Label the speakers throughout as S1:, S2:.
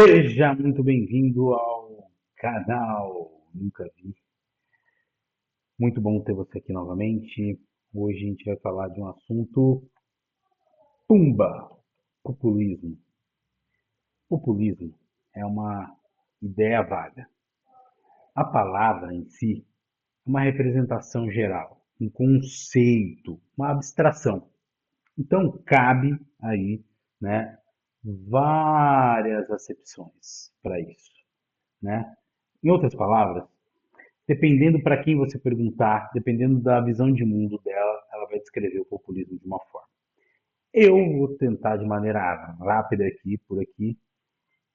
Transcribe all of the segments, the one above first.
S1: Seja muito bem-vindo ao canal Nunca Vi. Muito bom ter você aqui novamente. Hoje a gente vai falar de um assunto pumba, populismo. Populismo é uma ideia vaga. A palavra em si é uma representação geral, um conceito, uma abstração. Então cabe aí, né, várias acepções para isso, né? Em outras palavras, dependendo para quem você perguntar, dependendo da visão de mundo dela, ela vai descrever o populismo de uma forma. Eu vou tentar de maneira rápida aqui, por aqui,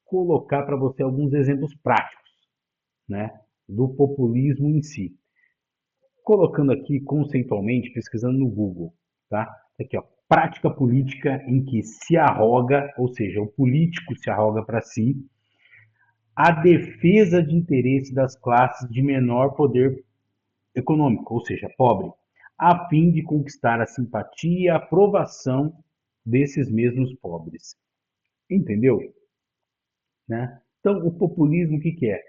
S1: colocar para você alguns exemplos práticos, né, do populismo em si. Colocando aqui conceitualmente, pesquisando no Google, tá? Aqui, ó, prática política em que se arroga, ou seja, o político se arroga para si a defesa de interesse das classes de menor poder econômico, ou seja, pobre, a fim de conquistar a simpatia e a aprovação desses mesmos pobres. Entendeu? Né? Então, o populismo, o que, que é?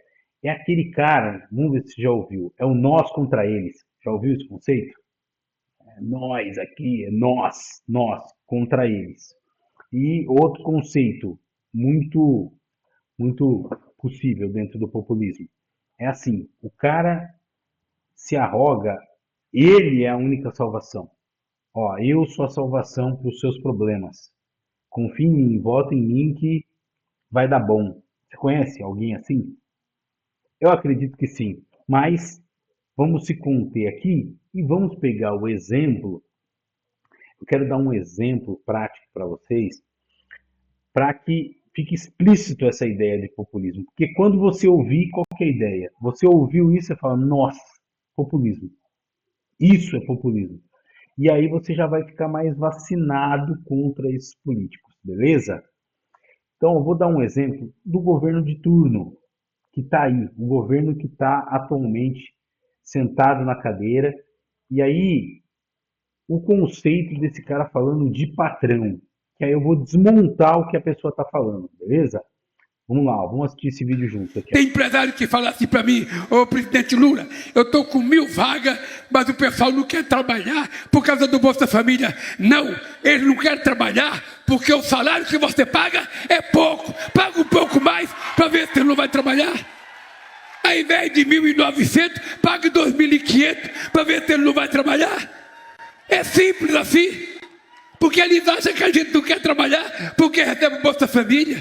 S1: É aquele cara, vamos ver se você já ouviu, é o nós contra eles. Já ouviu esse conceito? É nós aqui, é nós contra eles. E outro conceito muito possível dentro do populismo é assim: o cara se arroga, ele é a única salvação. Ó, eu sou a salvação para os seus problemas. Confie em mim, vota em mim que vai dar bom. Você conhece alguém assim? Eu acredito que sim, mas vamos se conter aqui e vamos pegar o exemplo. Eu quero dar um exemplo prático para vocês, para que fique explícito essa ideia de populismo. Porque quando você ouvir qualquer ideia, você ouviu isso e fala, nossa, populismo. Isso é populismo. E aí você já vai ficar mais vacinado contra esses políticos, beleza? Então, eu vou dar um exemplo do governo de turno, que está aí, o governo que está atualmente sentado na cadeira, e aí o conceito desse cara falando de patrão, que aí eu vou desmontar o que a pessoa está falando, beleza? Vamos lá, vamos assistir esse vídeo junto aqui.
S2: Tem empresário que fala assim para mim, ô presidente Lula, eu estou com 1.000 vagas, mas o pessoal não quer trabalhar por causa do Bolsa Família. Não, eles não querem trabalhar porque o salário que você paga é pouco. Paga um pouco mais para ver se ele não vai trabalhar. Ao invés de 1.900, pague 2.500 para ver se ele não vai trabalhar. É simples assim. Porque eles acham que a gente não quer trabalhar porque recebe o Bolsa Família.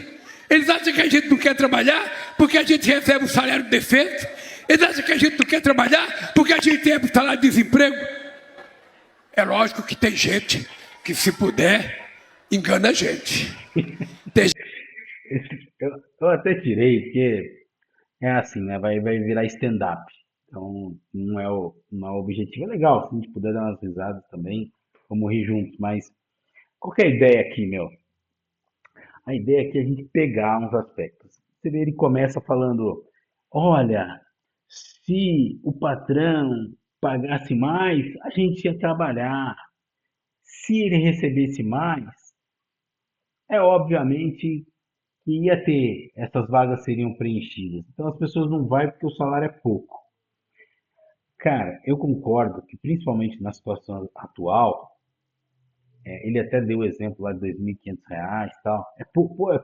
S2: Eles acham que a gente não quer trabalhar porque a gente recebe o salário de defeito. Eles acham que a gente não quer trabalhar porque a gente tem o salário de desemprego. É lógico que tem gente que, se puder, engana a gente. Tem...
S1: Eu até tirei, porque é assim, né? Vai virar stand-up. Então, não é o objetivo. É legal, se a gente puder dar umas risadas também, vamos rir juntos, mas qual que é a ideia aqui, meu? A ideia aqui é a gente pegar uns aspectos. Você vê, ele começa falando: olha, se o patrão pagasse mais, a gente ia trabalhar. Se ele recebesse mais, é obviamente que ia ter, essas vagas seriam preenchidas. Então as pessoas não vão porque o salário é pouco. Cara, eu concordo que principalmente na situação atual, ele até deu o exemplo lá de R$ 2.500 e tal. É pouco? R$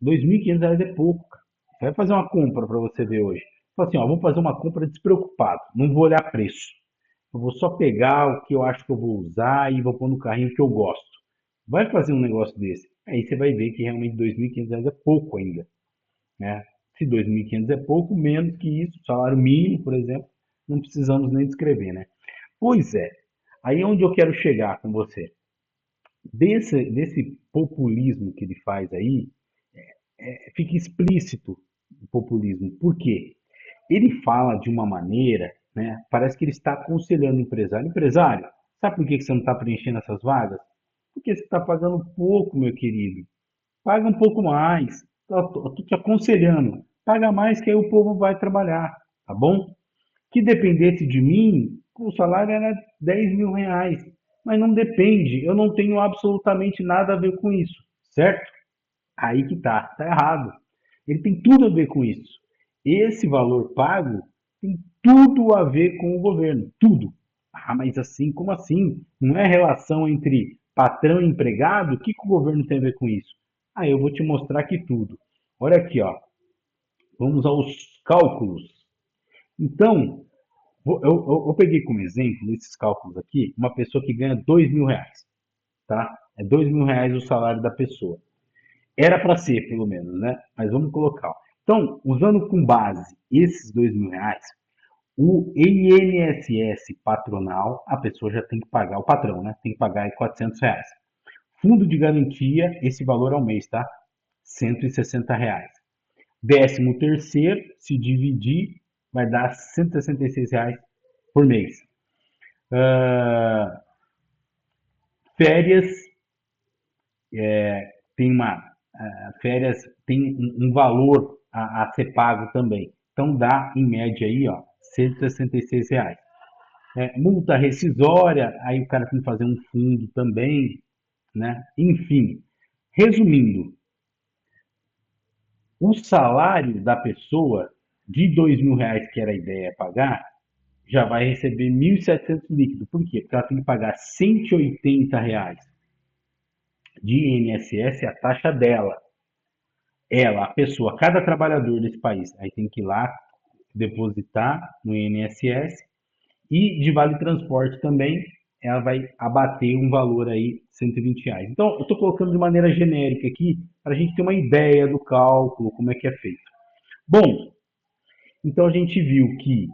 S1: 2.500 é pouco, cara. Você vai fazer uma compra para você ver hoje. Fala assim, ó, vou fazer uma compra despreocupado, não vou olhar preço. Eu vou só pegar o que eu acho que eu vou usar e vou pôr no carrinho que eu gosto. Vai fazer um negócio desse. Aí você vai ver que realmente R$ 2.500 é pouco ainda, né? Se 2.500 é pouco, menos que isso, salário mínimo, por exemplo, não precisamos nem descrever, né? Pois é. Aí é onde eu quero chegar com você. Desse populismo que ele faz aí, fica explícito o populismo. Por quê? Ele fala de uma maneira, né? Parece que ele está aconselhando o empresário. Empresário, sabe por que você não está preenchendo essas vagas? Porque você está pagando pouco, meu querido. Paga um pouco mais. Eu estou te aconselhando. Paga mais que aí o povo vai trabalhar, tá bom? Que dependesse de mim, o salário era R$ 10.000. Mas não depende. Eu não tenho absolutamente nada a ver com isso, certo? Aí que tá errado. Ele tem tudo a ver com isso. Esse valor pago tem tudo a ver com o governo, tudo. Ah, mas assim, como assim? Não é relação entre patrão e empregado? O que, que o governo tem a ver com isso? Ah, eu vou te mostrar aqui tudo. Olha aqui, ó. Vamos aos cálculos. Então, eu peguei como exemplo, nesses cálculos aqui, uma pessoa que ganha R$ 2.000, tá? É R$ 2.000 o salário da pessoa. Era para ser, pelo menos, né? Mas vamos colocar. Ó. Então, usando com base esses R$ 2.000, o INSS patronal, a pessoa já tem que pagar, o patrão, né? Tem que pagar aí R$ 400. Fundo de garantia, esse valor ao mês, tá? R$ 160. 13º, se dividir, vai dar R$ 166 por mês. Uh, férias, tem uma férias tem um valor a ser pago também. Então dá em média aí, ó, R$ 166. Multa rescisória, aí o cara tem que fazer um fundo também, né? Enfim, resumindo, o salário da pessoa de R$ 2.000 que era a ideia pagar, já vai receber 1.700 líquido. Por quê? Porque ela tem que pagar R$ 180 de INSS, a taxa dela. Ela, a pessoa, cada trabalhador desse país, aí tem que ir lá depositar no INSS e de vale transporte também, ela vai abater um valor aí, R$ 120. Então, eu estou colocando de maneira genérica aqui, para a gente ter uma ideia do cálculo, como é que é feito. Bom, então a gente viu que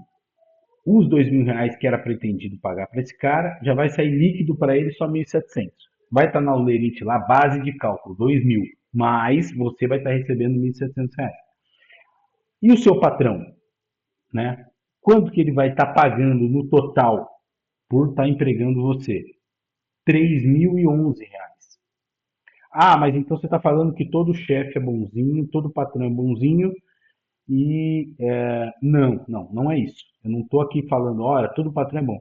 S1: os R$ 2.000 que era pretendido pagar para esse cara, já vai sair líquido para ele só 1.700. Vai estar na Lerite lá, base de cálculo, 2.000, mas você vai estar recebendo R$ 1.700. E o seu patrão, né? Quanto que ele vai estar pagando no total por estar empregando você? R$ 3.011. Ah, mas então você está falando que todo chefe é bonzinho, todo patrão é bonzinho e não é isso. Eu não estou aqui falando, olha, todo patrão é bom.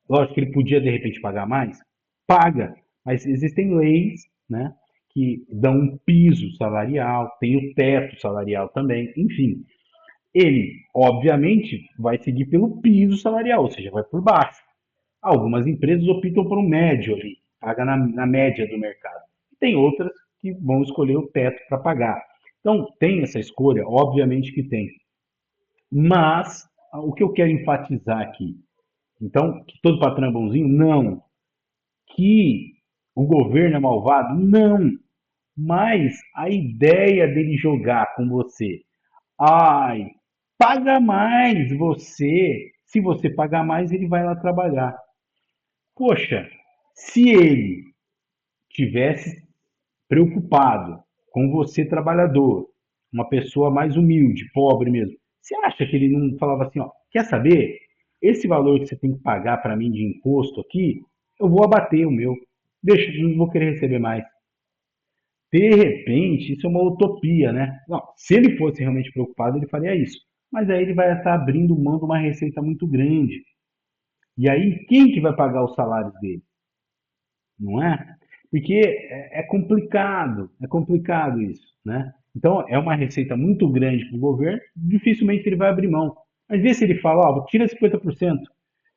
S1: Lógico que ele podia de repente pagar mais, paga, mas existem leis, né, que dão um piso salarial, tem o teto salarial também, enfim. Ele, obviamente, vai seguir pelo piso salarial, ou seja, vai por baixo. Algumas empresas optam por um médio ali, paga na média do mercado. Tem outras que vão escolher o teto para pagar. Então, tem essa escolha? Obviamente que tem. Mas, o que eu quero enfatizar aqui? Então, que todo patrão é bonzinho? Não. Que o governo é malvado? Não. Mas a ideia dele jogar com você, ai, paga mais você. Se você pagar mais, ele vai lá trabalhar. Poxa, se ele tivesse preocupado com você, trabalhador, uma pessoa mais humilde, pobre mesmo, você acha que ele não falava assim, ó, quer saber? Esse valor que você tem que pagar para mim de imposto aqui, eu vou abater o meu. Deixa, não vou querer receber mais. De repente, isso é uma utopia, né? Não, se ele fosse realmente preocupado, ele faria isso. Mas aí ele vai estar abrindo mão de uma receita muito grande. E aí, quem que vai pagar os salários dele? Não é? Porque é complicado isso, né? Então, é uma receita muito grande para o governo, dificilmente ele vai abrir mão. Mas vê se ele fala, ó, tira 50%.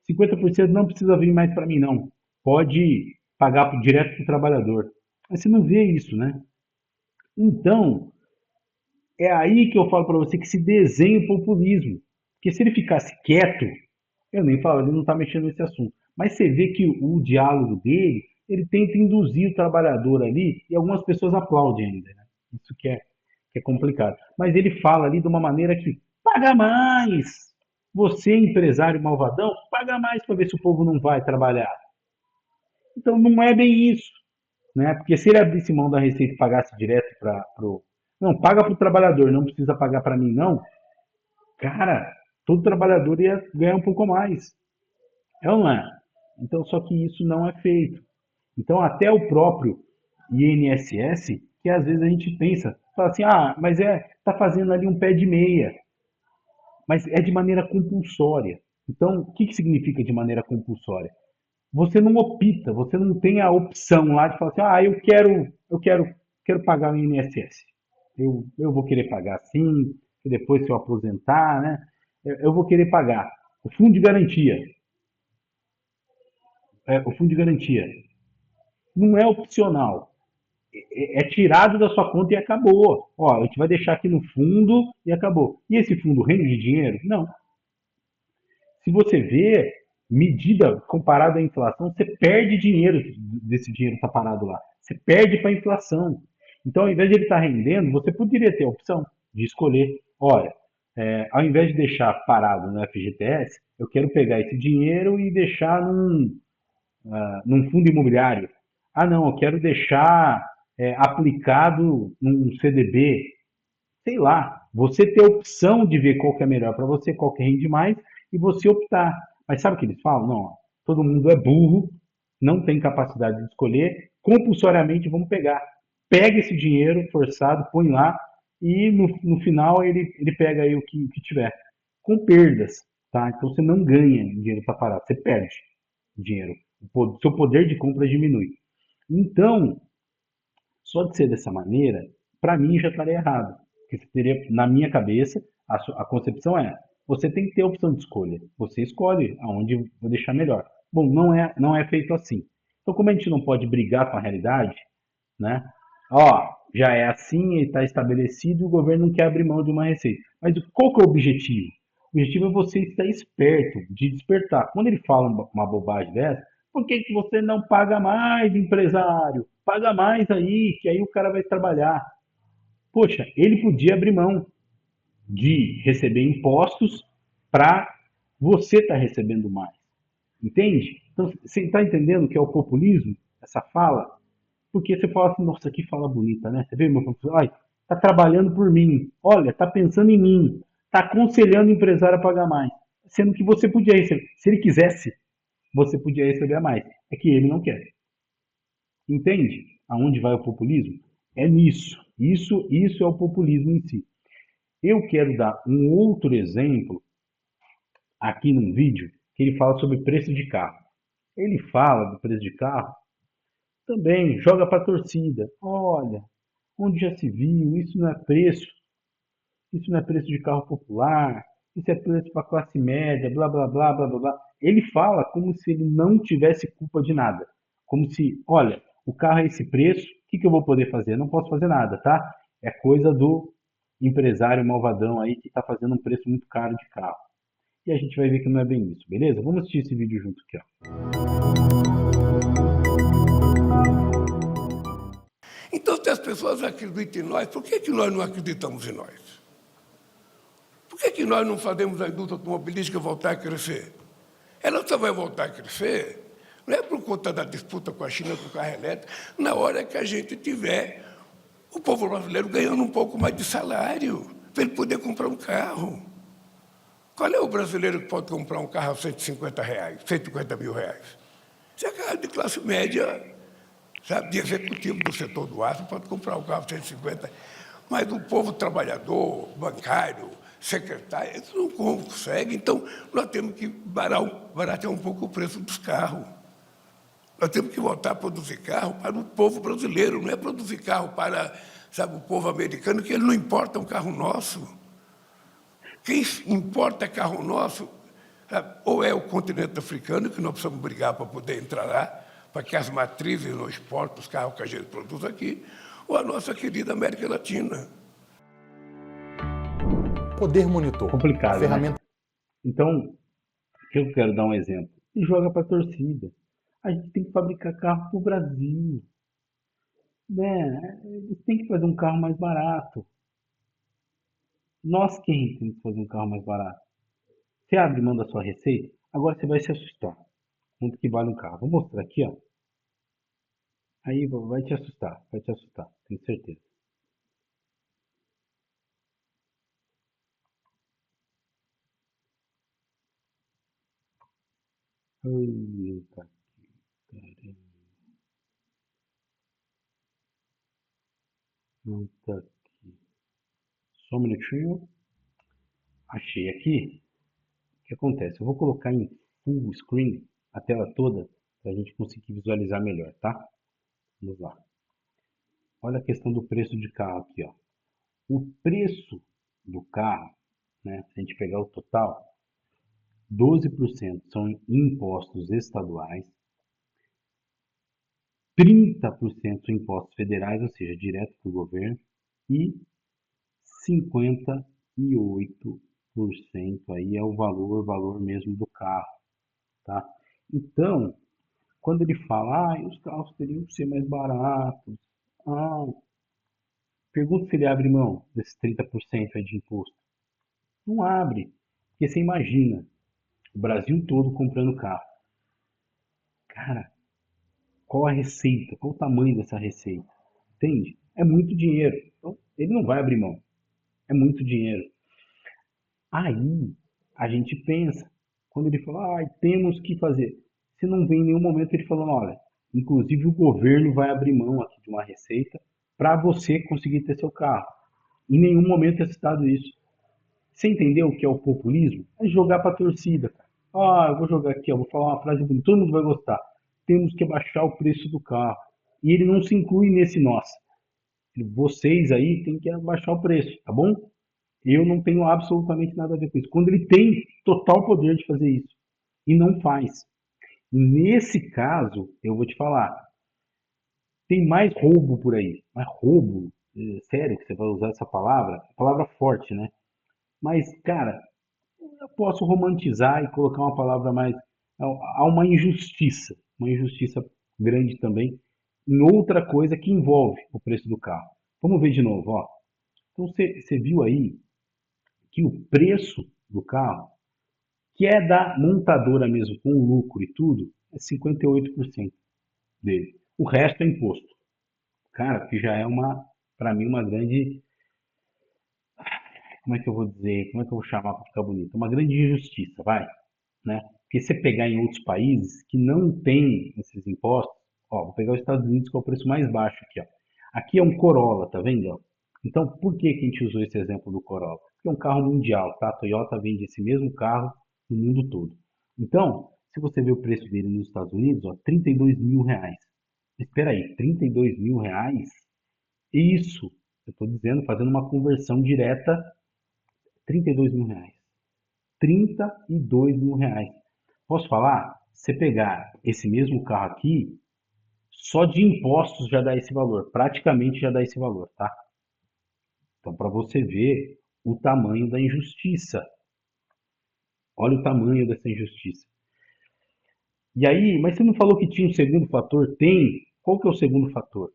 S1: 50% não precisa vir mais para mim, não. Pode pagar direto para o trabalhador. Mas você não vê isso, né? Então, é aí que eu falo para você que se desenha o populismo. Porque se ele ficasse quieto, eu nem falo, ele não está mexendo nesse assunto. Mas você vê que o diálogo dele, ele tenta induzir o trabalhador ali, e algumas pessoas aplaudem ainda. Né? Isso que é complicado. Mas ele fala ali de uma maneira que paga mais. Você, empresário malvadão, paga mais para ver se o povo não vai trabalhar. Então não é bem isso. Né? Porque se ele abrisse mão da receita e pagasse direto para o. Não, paga para o trabalhador, não precisa pagar para mim, não. Cara, todo trabalhador ia ganhar um pouco mais. É ou não é? Então, só que isso não é feito. Então, até o próprio INSS, que às vezes a gente pensa, fala assim, ah, mas tá fazendo ali um pé de meia, mas é de maneira compulsória. Então, o que, que significa de maneira compulsória? Você não opta, você não tem a opção lá de falar assim, ah, eu quero pagar o INSS. eu vou querer pagar sim, e depois se eu aposentar, né? Eu vou querer pagar. O fundo de garantia, o fundo de garantia não é opcional, é tirado da sua conta e acabou. Ó, a gente vai deixar aqui no fundo e acabou. E esse fundo rende dinheiro? Não. Se você vê medida comparada à inflação, você perde dinheiro desse dinheiro que está parado lá. Você perde para a inflação. Então, ao invés de ele estar rendendo, você poderia ter a opção de escolher. Olha, ao invés de deixar parado no FGTS, eu quero pegar esse dinheiro e deixar num fundo imobiliário. Ah, não, eu quero deixar aplicado num CDB. Sei lá, você ter a opção de ver qual que é melhor para você, qual que rende mais, e você optar. Mas sabe o que eles falam? Não, ó, todo mundo é burro, não tem capacidade de escolher, compulsoriamente vamos pegar. Pega esse dinheiro forçado, põe lá, e no final ele pega aí o que tiver. Com perdas, tá? Então você não ganha dinheiro para parar, você perde dinheiro. O seu poder de compra diminui. Então, só de ser dessa maneira, para mim já estaria errado. Porque você teria, na minha cabeça, a concepção é: você tem que ter a opção de escolha. Você escolhe aonde vou deixar melhor. Bom, não é feito assim. Então, como a gente não pode brigar com a realidade, né? Ó, já é assim, está estabelecido, e o governo não quer abrir mão de uma receita. Mas qual que é o objetivo? O objetivo é você estar esperto, de despertar. Quando ele fala uma bobagem dessa, por que que você não paga mais, empresário? Paga mais aí, que aí o cara vai trabalhar. Poxa, ele podia abrir mão de receber impostos para você estar recebendo mais. Entende? Então, você está entendendo o que é o populismo? Essa fala? Porque você fala assim, nossa, que fala bonita, né? Você vê, meu professor, ai, tá trabalhando por mim, olha, tá pensando em mim, tá aconselhando o empresário a pagar mais. Sendo que você podia receber, se ele quisesse, você podia receber a mais. É que ele não quer. Entende? Aonde vai o populismo? É nisso. Isso é o populismo em si. Eu quero dar um outro exemplo aqui num vídeo que ele fala sobre preço de carro. Ele fala do preço de carro também, joga para a torcida. Olha, onde já se viu, isso não é preço de carro popular, isso é preço para classe média, blá blá blá blá blá blá. Ele fala como se ele não tivesse culpa de nada. Como se, olha, o carro é esse preço, o que, que eu vou poder fazer? Eu não posso fazer nada, tá? É coisa do empresário malvadão aí que está fazendo um preço muito caro de carro. E a gente vai ver que não é bem isso, beleza? Vamos assistir esse vídeo junto aqui, ó.
S2: Então, se as pessoas acreditam em nós, por que nós não acreditamos em nós? Por que nós não fazemos a indústria automobilística voltar a crescer? Ela só vai voltar a crescer, não é por conta da disputa com a China do carro elétrico, na hora que a gente tiver o povo brasileiro ganhando um pouco mais de salário, para ele poder comprar um carro. Qual é o brasileiro que pode comprar um carro a 150 reais, 150 mil reais? Isso é carro de classe média, sabe, de executivo do setor do aço, pode comprar um carro a 150. Mas o povo trabalhador, bancário, secretário, eles não conseguem. Então, nós temos que baratear um pouco o preço dos carros. Nós temos que voltar a produzir carro para o povo brasileiro, não é produzir carro para, sabe, o povo americano, que ele não importa um carro nosso. Quem importa é carro nosso, sabe, ou é o continente africano, que nós precisamos brigar para poder entrar lá, para que as matrizes não exportem os carros que a gente produz aqui, ou a nossa querida América Latina.
S3: Poder Monitor.
S1: Complicado,
S3: Ferramenta.
S1: né? Então, eu quero dar um exemplo. E joga para a torcida. A gente tem que fabricar carro para o Brasil, né? Eles têm que fazer um carro mais barato. Nós quem temos que fazer um carro mais barato? Você abre mão da sua receita? Agora você vai se assustar. Quanto que vale um carro? Vou mostrar aqui, ó. Aí vai te assustar, tenho certeza. Eita, caramba. Não tá aqui. Só um minutinho. Achei aqui. O que acontece? Eu vou colocar em full screen a tela toda para a gente conseguir visualizar melhor, tá? Vamos lá. Olha a questão do preço de carro aqui, ó. O preço do carro, né, se a gente pegar o total, 12% são impostos estaduais, 30% são impostos federais, ou seja, direto para o governo, e 58% aí é o valor mesmo do carro, tá? Então, quando ele fala, os carros teriam que ser mais baratos, ah, pergunta se ele abre mão desses 30% aí de imposto. Não abre, porque você imagina, o Brasil todo comprando carro. Cara, qual a receita? Qual o tamanho dessa receita? Entende? É muito dinheiro. Então, ele não vai abrir mão. É muito dinheiro. Aí, a gente pensa, quando ele fala, temos que fazer. Você não vê em nenhum momento ele falando, olha, inclusive o governo vai abrir mão aqui de uma receita para você conseguir ter seu carro. Em nenhum momento é citado isso. Você entendeu o que é o populismo? É jogar para a torcida, cara. Eu vou jogar aqui, eu vou falar uma frase bonita, todo mundo vai gostar. Temos que baixar o preço do carro. E ele não se inclui nesse nós. Vocês aí têm que abaixar o preço, tá bom? Eu não tenho absolutamente nada a ver com isso. Quando ele tem total poder de fazer isso e não faz. Nesse caso, eu vou te falar, tem mais roubo por aí. Mas roubo, sério que você vai usar essa palavra? Palavra forte, né? Mas, cara, eu posso romantizar e colocar uma palavra mais. Há uma injustiça grande também, em outra coisa que envolve o preço do carro. Vamos ver de novo, ó. Então você viu aí que o preço do carro, que é da montadora mesmo, com lucro e tudo, é 58% dele. O resto é imposto. Cara, que já é para mim, uma grande, como é que eu vou dizer, como é que eu vou chamar para ficar bonito? Uma grande injustiça, vai, né? Porque se você pegar em outros países que não tem esses impostos, vou pegar os Estados Unidos, que é o preço mais baixo aqui, ó. Aqui é um Corolla, tá vendo? Ó? Então, por que que a gente usou esse exemplo do Corolla? Porque é um carro mundial, tá? A Toyota vende esse mesmo carro no mundo todo. Então, se você vê o preço dele nos Estados Unidos, ó, 32 mil reais. Espera aí, 32 mil reais? Isso, eu estou dizendo, fazendo uma conversão direta, 32 mil reais. 32 mil reais. Posso falar? Se você pegar esse mesmo carro aqui, só de impostos já dá esse valor. Praticamente já dá esse valor, tá? Então, para você ver o tamanho da injustiça. Olha o tamanho dessa injustiça. E aí, mas você não falou que tinha um segundo fator? Tem. Qual que é o segundo fator?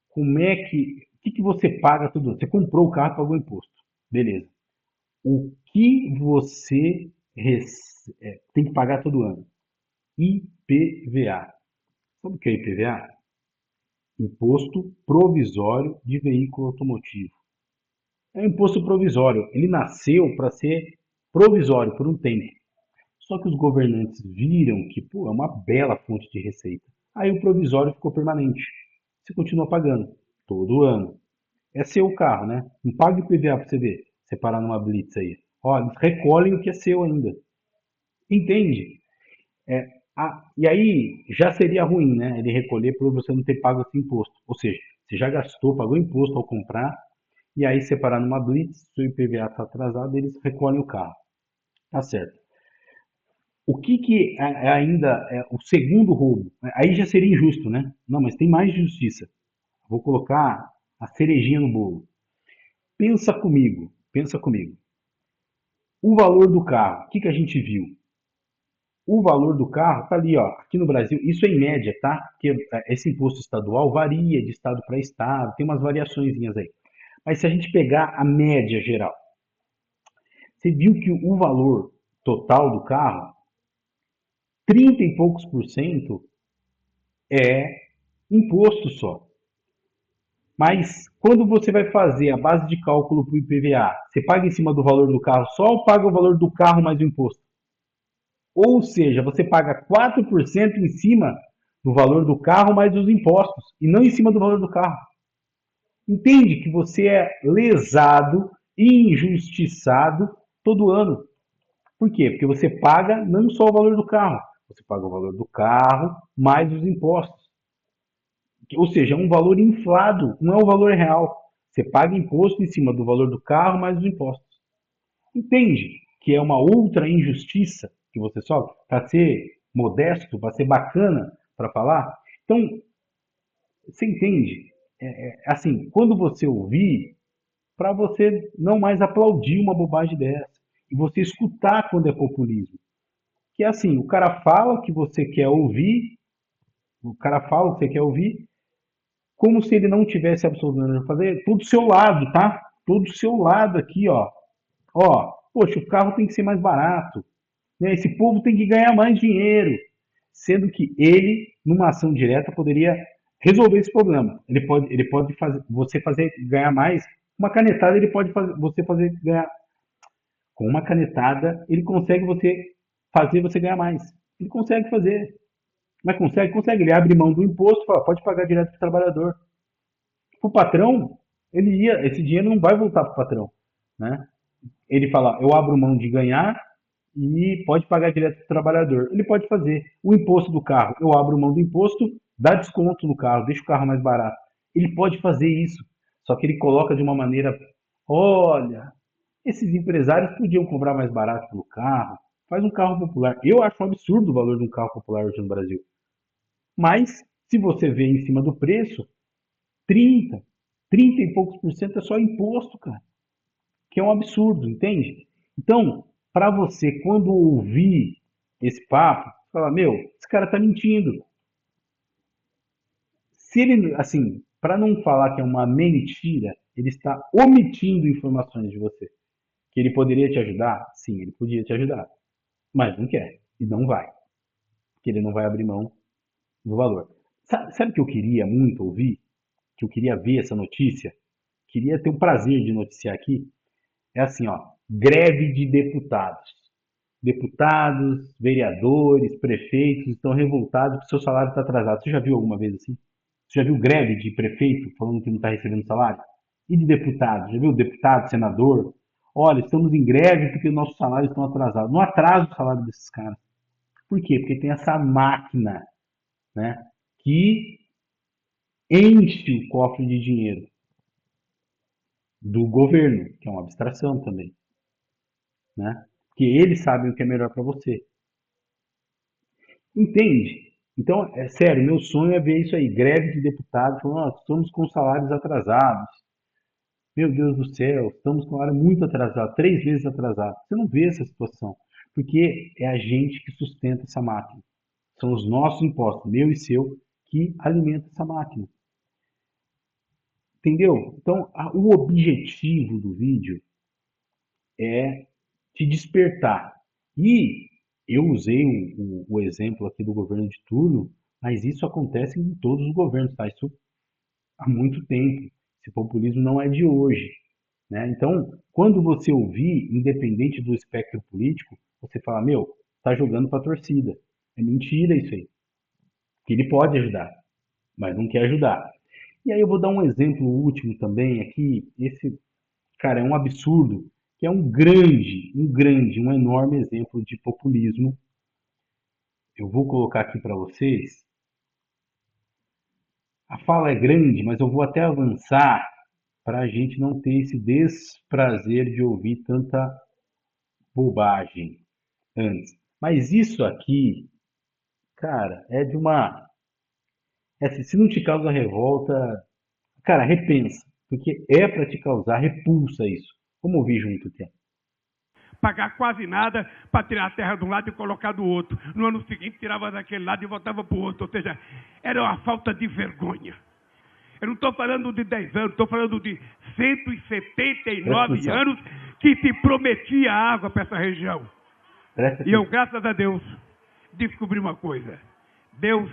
S1: Como é que... O que você paga todo ano? Você comprou o carro e pagou imposto. Beleza. O que você tem que pagar todo ano? IPVA. Sabe o que é IPVA? Imposto Provisório de Veículo Automotivo. É um imposto provisório. Ele nasceu para ser provisório por um tempo. Só que os governantes viram que é uma bela fonte de receita. Aí o provisório ficou permanente. Você continua pagando todo ano. É seu o carro, né? Não paga IPVA para você ver. Você parar numa blitz aí. Eles recolhem o que é seu ainda. Entende? E aí já seria ruim, né? Ele recolher por você não ter pago esse imposto. Ou seja, você já gastou, pagou imposto ao comprar, e aí você parar numa blitz, seu IPVA está atrasado, eles recolhem o carro. Tá certo. O que ainda é o segundo roubo? Aí já seria injusto, né? Não, mas tem mais justiça. Vou colocar a cerejinha no bolo. Pensa comigo, pensa comigo. O valor do carro, o que a gente viu? O valor do carro está ali, ó, aqui no Brasil, isso é em média, tá? Porque esse imposto estadual varia de estado para estado, tem umas variaçõezinhas aí. Mas se a gente pegar a média geral, você viu que o valor total do carro, 30 e poucos por cento é imposto só. Mas quando você vai fazer a base de cálculo para o IPVA, você paga em cima do valor do carro só ou paga o valor do carro mais o imposto? Ou seja, você paga 4% em cima do valor do carro mais os impostos, e não em cima do valor do carro. Entende que você é lesado e injustiçado todo ano. Por quê? Porque você paga não só o valor do carro, você paga o valor do carro mais os impostos. Ou seja, é um valor inflado, não é o valor real. Você paga imposto em cima do valor do carro mais os impostos. Entende que é uma outra injustiça que você sofre? Para ser modesto, para ser bacana para falar? Então, você entende? Assim, quando você ouvir, para você não mais aplaudir uma bobagem dessa. E você escutar quando é populismo. Que é assim, o cara fala o que você quer ouvir, o cara fala o que você quer ouvir, como se ele não tivesse absolutamente a fazer, todo do seu lado, tá? Todo do seu lado aqui, ó. Ó, poxa, o carro tem que ser mais barato, né? Esse povo tem que ganhar mais dinheiro. Sendo que ele, numa ação direta, poderia resolver esse problema. Ele pode fazer, você fazer ganhar mais. Uma canetada ele pode fazer, você fazer ganhar. Com uma canetada, ele consegue fazer você ganhar mais. Ele consegue fazer. Mas consegue, consegue. Ele abre mão do imposto, fala, pode pagar direto para o trabalhador. Para o patrão, esse dinheiro não vai voltar para o patrão, né? Ele fala, eu abro mão de ganhar e pode pagar direto para o trabalhador. Ele pode fazer. O imposto do carro, eu abro mão do imposto, dá desconto no carro, deixa o carro mais barato. Ele pode fazer isso, só que ele coloca de uma maneira, olha, esses empresários podiam comprar mais barato pelo carro, faz um carro popular. Eu acho um absurdo o valor de um carro popular hoje no Brasil. Mas, se você vê em cima do preço, 30, 30 e poucos por cento é só imposto, cara. Que é um absurdo, entende? Então, para você, quando ouvir esse papo, fala, meu, esse cara tá mentindo. Se ele, assim, para não falar que é uma mentira, ele está omitindo informações de você. Que ele poderia te ajudar? Sim, ele podia te ajudar. Mas não quer. E não vai. Porque ele não vai abrir mão do valor. Sabe o que eu queria muito ouvir? Que eu queria ver essa notícia? Queria ter o prazer de noticiar aqui? É assim, ó, greve de deputados. Deputados, vereadores, prefeitos estão revoltados porque seu salário está atrasado. Você já viu alguma vez assim? Você já viu greve de prefeito falando que não está recebendo salário? E de deputado? Já viu deputado, senador? Olha, estamos em greve porque nossos salários estão atrasados. Não atrasa o salário desses caras. Por quê? Porque tem essa máquina, né, que enche o cofre de dinheiro do governo, que é uma abstração também, né? Porque eles sabem o que é melhor para você. Entende? Então, é sério, meu sonho é ver isso aí, greve de deputados, falando, nós estamos com salários atrasados. Meu Deus do céu, estamos com salário muito atrasado, 3 vezes atrasado. Você não vê essa situação, porque é a gente que sustenta essa máquina. São os nossos impostos, meu e seu, que alimentam essa máquina. Entendeu? Então, o objetivo do vídeo é te despertar. E eu usei o exemplo aqui do governo de turno, mas isso acontece em todos os governos, tá? Isso há muito tempo. Esse populismo não é de hoje, né? Então, quando você ouvir, independente do espectro político, você fala, meu, tá jogando para a torcida. É mentira isso aí. Que ele pode ajudar, mas não quer ajudar. E aí eu vou dar um exemplo último também aqui. Esse, cara, é um absurdo, que é um enorme exemplo de populismo. Eu vou colocar aqui para vocês. A fala é grande, mas eu vou até avançar para a gente não ter esse desprazer de ouvir tanta bobagem antes. Mas isso aqui, cara, é de uma. Se não te causa revolta, cara, repensa. Porque é para te causar repulsa isso. Vamos ouvir junto aqui.
S2: Pagar quase nada para tirar a terra de um lado e colocar do outro. No ano seguinte, tirava daquele lado e voltava para o outro. Ou seja, era uma falta de vergonha. Eu não estou falando de 10 anos, estou falando de 179 anos que se prometia água para essa região. E eu, graças a Deus, descobri uma coisa. Deus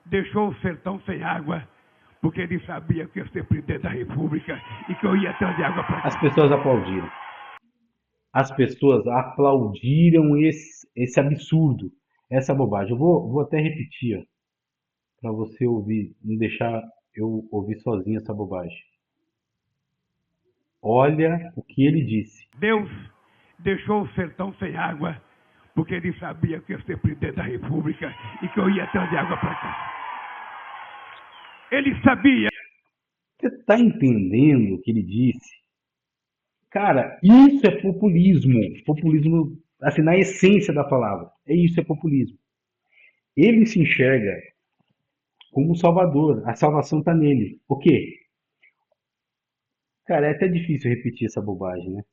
S2: deixou o sertão sem água, porque ele sabia que eu ia ser presidente da República e que eu ia trazer água para cá.
S1: As pessoas aplaudiram. As pessoas aplaudiram esse absurdo, essa bobagem. Eu vou até repetir, para você ouvir, não deixar eu ouvir sozinho essa bobagem. Olha o que ele disse.
S2: Deus deixou o sertão sem água, porque ele sabia que eu ia ser presidente da República e que eu ia trazer água para cá. Ele sabia.
S1: Você está entendendo o que ele disse? Cara, isso é populismo. Populismo, assim, na essência da palavra. É isso, é populismo. Ele se enxerga como um salvador. A salvação está nele. O quê? Cara, é até difícil repetir essa bobagem, né?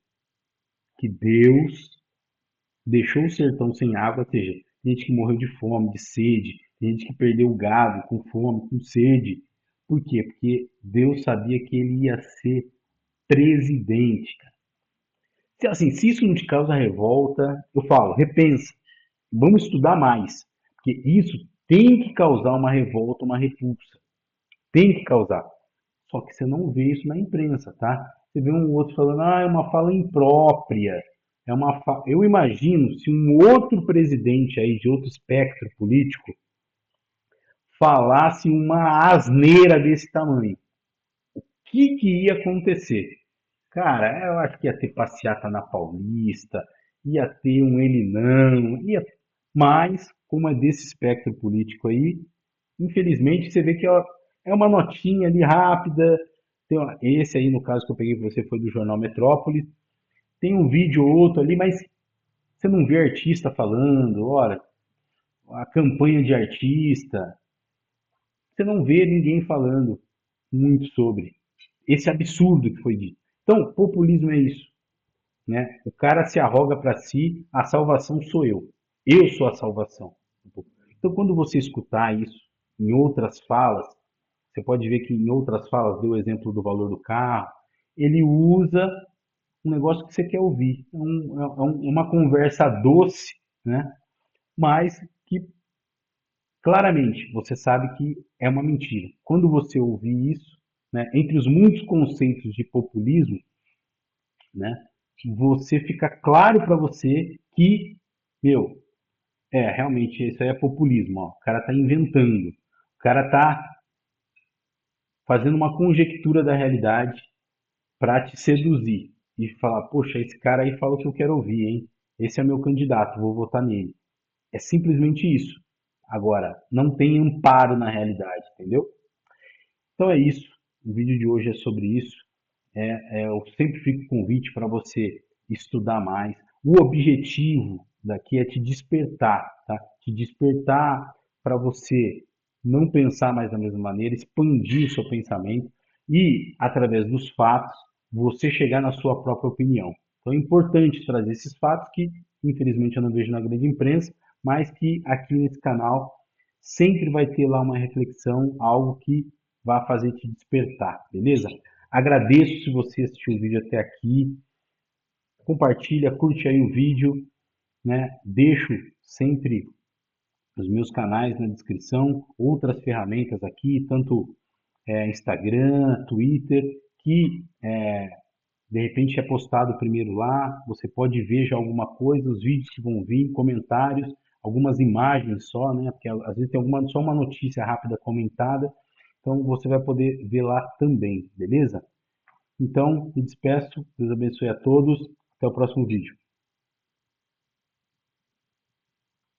S1: Que Deus deixou o sertão sem água, ou seja, tem gente que morreu de fome, de sede, tem gente que perdeu o gado com fome, com sede. Por quê? Porque Deus sabia que ele ia ser presidente, cara. Assim, se isso não te causa revolta, eu falo, repensa. Vamos estudar mais. Porque isso tem que causar uma revolta, uma repulsa. Tem que causar. Só que você não vê isso na imprensa, tá? Você vê um outro falando, é uma fala imprópria. Eu imagino se um outro presidente aí de outro espectro político falasse uma asneira desse tamanho. O que ia acontecer? Cara, eu acho que ia ter passeata na Paulista, ia ter um ele não, mas como é desse espectro político aí, infelizmente você vê que é uma notinha ali rápida. Esse aí, no caso que eu peguei para você, foi do Jornal Metrópole. Tem um vídeo ou outro ali, mas você não vê artista falando, olha, a campanha de artista. Você não vê ninguém falando muito sobre esse absurdo que foi dito. Então, populismo é isso, né? O cara se arroga para si, a salvação sou eu. Eu sou a salvação. Então, quando você escutar isso em outras falas, você pode ver que em outras falas, deu o exemplo do valor do carro, ele usa um negócio que você quer ouvir. Uma conversa doce, né? Mas que claramente você sabe que é uma mentira. Quando você ouvir isso, né, entre os muitos conceitos de populismo, né, você fica claro para você que, meu, realmente isso aí é populismo. Ó. O cara está inventando, o cara está fazendo uma conjectura da realidade para te seduzir e falar, poxa, esse cara aí fala o que eu quero ouvir, hein? Esse é meu candidato, vou votar nele. É simplesmente isso. Agora, não tem amparo na realidade, entendeu? Então é isso. O vídeo de hoje é sobre isso. Eu sempre fico com convite para você estudar mais. O objetivo daqui é te despertar, tá? Te despertar para você não pensar mais da mesma maneira, expandir o seu pensamento e, através dos fatos, você chegar na sua própria opinião. Então é importante trazer esses fatos que, infelizmente, eu não vejo na grande imprensa, mas que aqui nesse canal sempre vai ter lá uma reflexão, algo que vai fazer te despertar, beleza? Agradeço se você assistiu o vídeo até aqui. Compartilha, curte aí o vídeo, né? Deixo sempre os meus canais na descrição, outras ferramentas aqui, tanto Instagram, Twitter, que de repente é postado primeiro lá. Você pode ver já alguma coisa, os vídeos que vão vir, comentários, algumas imagens só, né? Porque às vezes tem só uma notícia rápida comentada. Então você vai poder ver lá também, beleza? Então, me despeço. Deus abençoe a todos. Até o próximo vídeo.